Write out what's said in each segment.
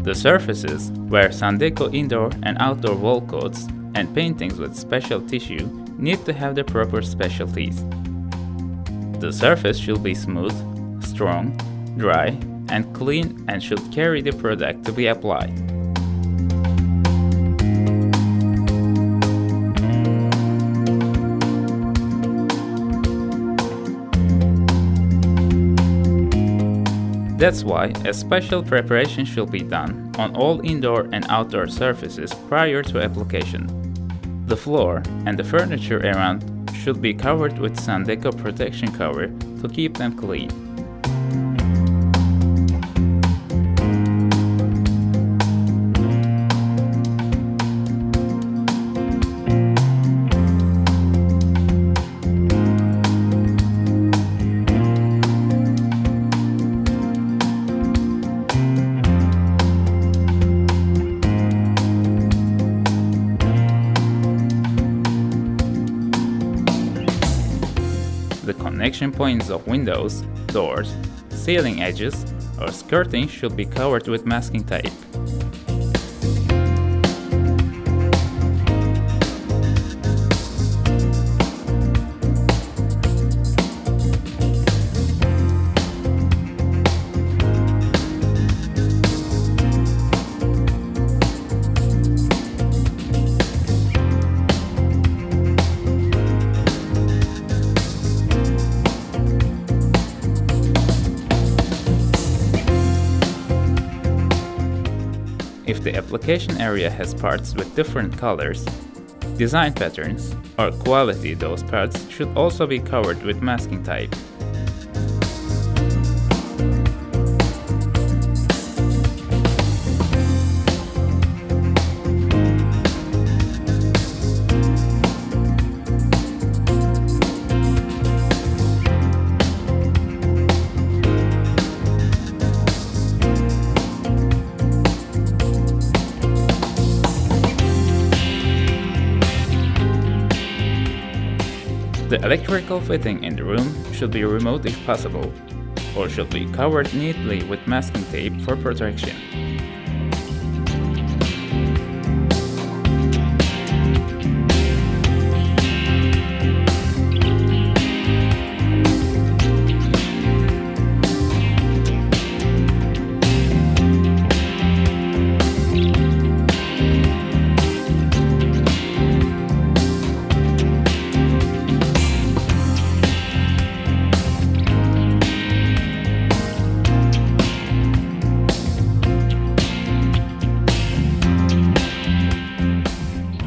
The surfaces where Deco indoor and outdoor wall coats and paintings with special tissue need to have the proper specialties. The surface should be smooth, strong, dry, and clean and should carry the product to be applied. That's why a special preparation should be done on all indoor and outdoor surfaces prior to application. The floor and the furniture around should be covered with Deco protection cover to keep them clean. The connection points of windows, doors, ceiling edges, or skirting should be covered with masking tape. If the application area has parts with different colors, design patterns, or quality, those parts should also be covered with masking tape. The electrical fitting in the room should be removed if possible, or should be covered neatly with masking tape for protection.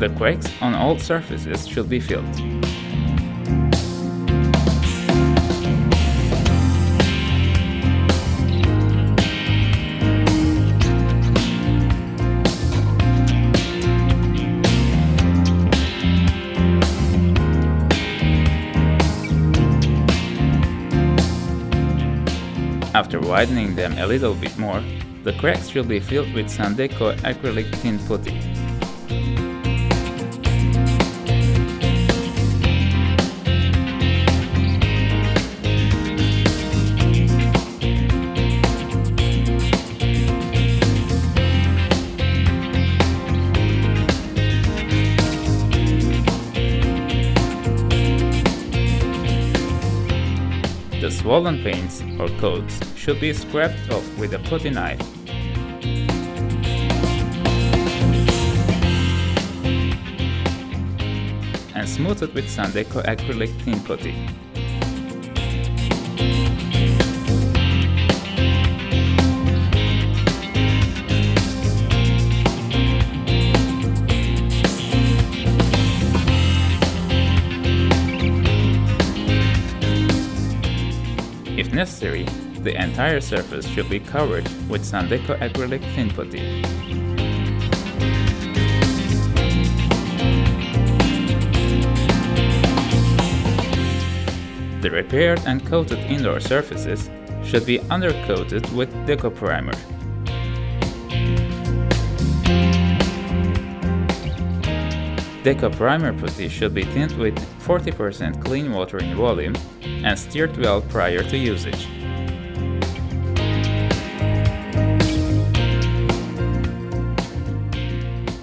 The cracks on all surfaces should be filled. After widening them a little bit more, the cracks should be filled with Deco acrylic thin putty. The swollen paints or coats should be scraped off with a putty knife. And smoothed with Deco acrylic thin putty. If necessary, the entire surface should be covered with Deco acrylic thin putty. The repaired and coated indoor surfaces should be undercoated with Deco primer. Deco primer putty should be thinned with 40% clean water in volume and stirred well prior to usage.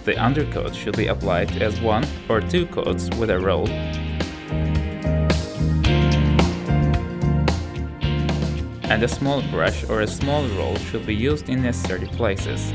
The undercoat should be applied as 1 or 2 coats with a roll, and a small brush or a small roll should be used in necessary places.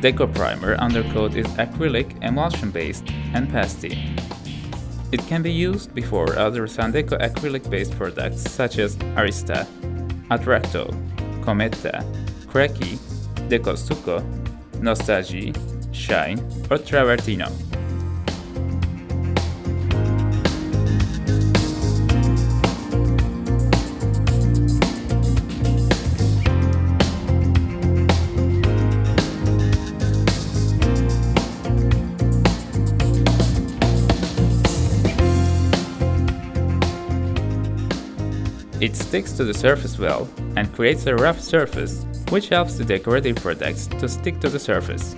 Deco primer undercoat is acrylic, emulsion-based, and pasty. It can be used before other Sandeco acrylic-based products such as Arista, Attracto, Cometa, Cracky, Deco Stucco, Nostalgie, Shine, or Travertino. It sticks to the surface well and creates a rough surface, which helps the decorative products to stick to the surface.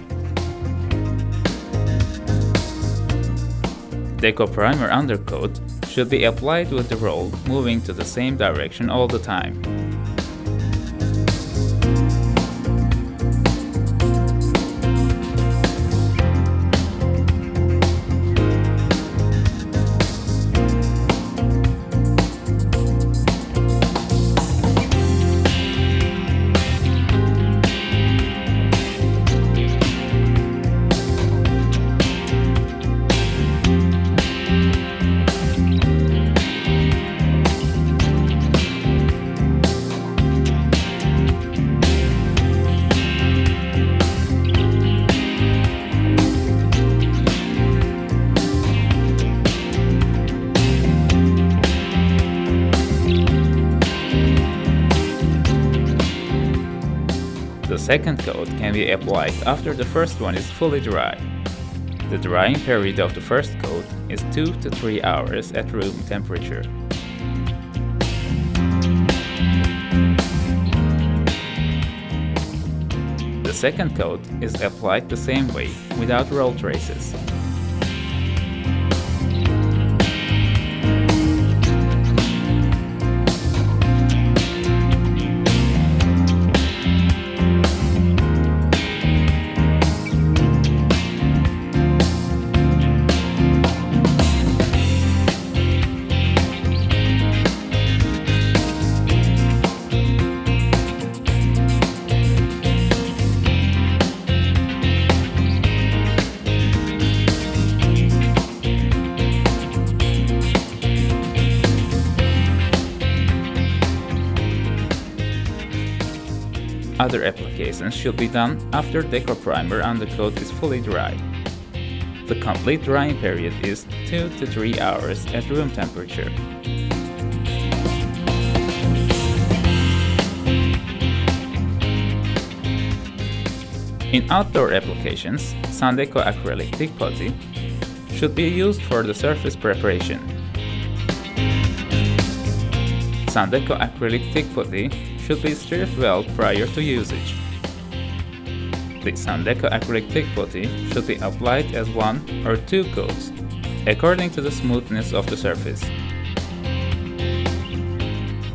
Deco primer undercoat should be applied with the roll moving to the same direction all the time. The second coat can be applied after the first one is fully dry. The drying period of the first coat is 2 to 3 hours at room temperature. The second coat is applied the same way, without roll traces. Other applications should be done after Deco primer undercoat is fully dry. The complete drying period is 2 to 3 hours at room temperature. In outdoor applications, Sandeco acrylic thick putty should be used for the surface preparation. Sandeco acrylic thick putty should be stirred well prior to usage. The Sandeco acrylic thick putty should be applied as 1 or 2 coats, according to the smoothness of the surface.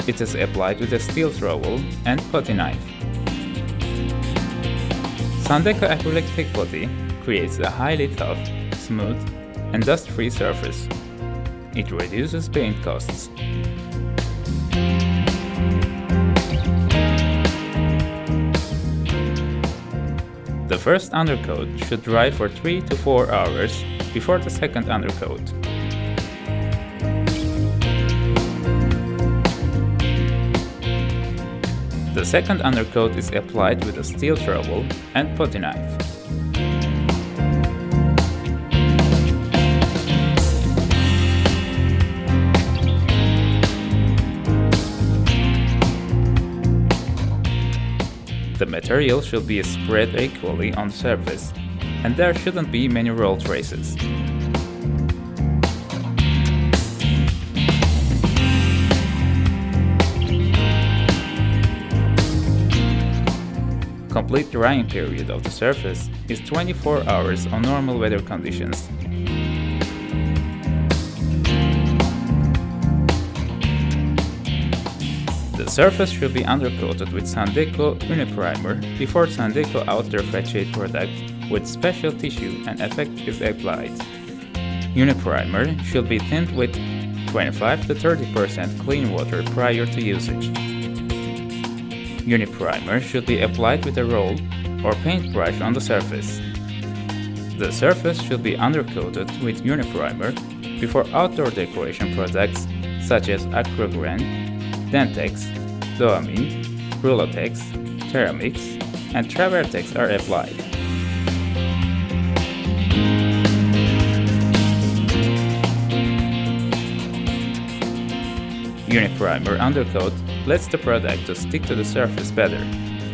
It is applied with a steel trowel and putty knife. Sandeco acrylic thick putty creates a highly tough, smooth, and dust-free surface. It reduces paint costs. The first undercoat should dry for 3 to 4 hours before the second undercoat. The second undercoat is applied with a steel trowel and putty knife. The material should be spread equally on the surface, and there shouldn't be many roll traces. Complete drying period of the surface is 24 hours on normal weather conditions. The surface should be undercoated with Deco Uniprimer before Deco Outer Fat product with special tissue and effect is applied. Uniprimer should be thinned with 25 to 30% clean water prior to usage. Uniprimer should be applied with a roll or paintbrush on the surface. The surface should be undercoated with Uniprimer before outdoor decoration products such as Acrogran, Dentex, Doamine, Rulotex, Teramix, and Travertex are applied. Uniprimer undercoat lets the product to stick to the surface better.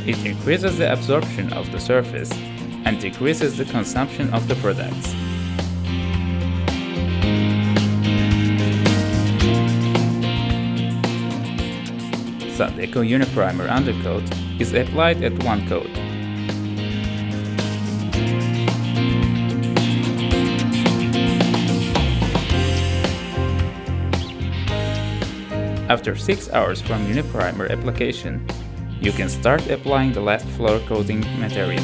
It increases the absorption of the surface and decreases the consumption of the products. Deco Uniprimer undercoat is applied at one coat. After 6 hours from Uniprimer application, you can start applying the last floor coating material.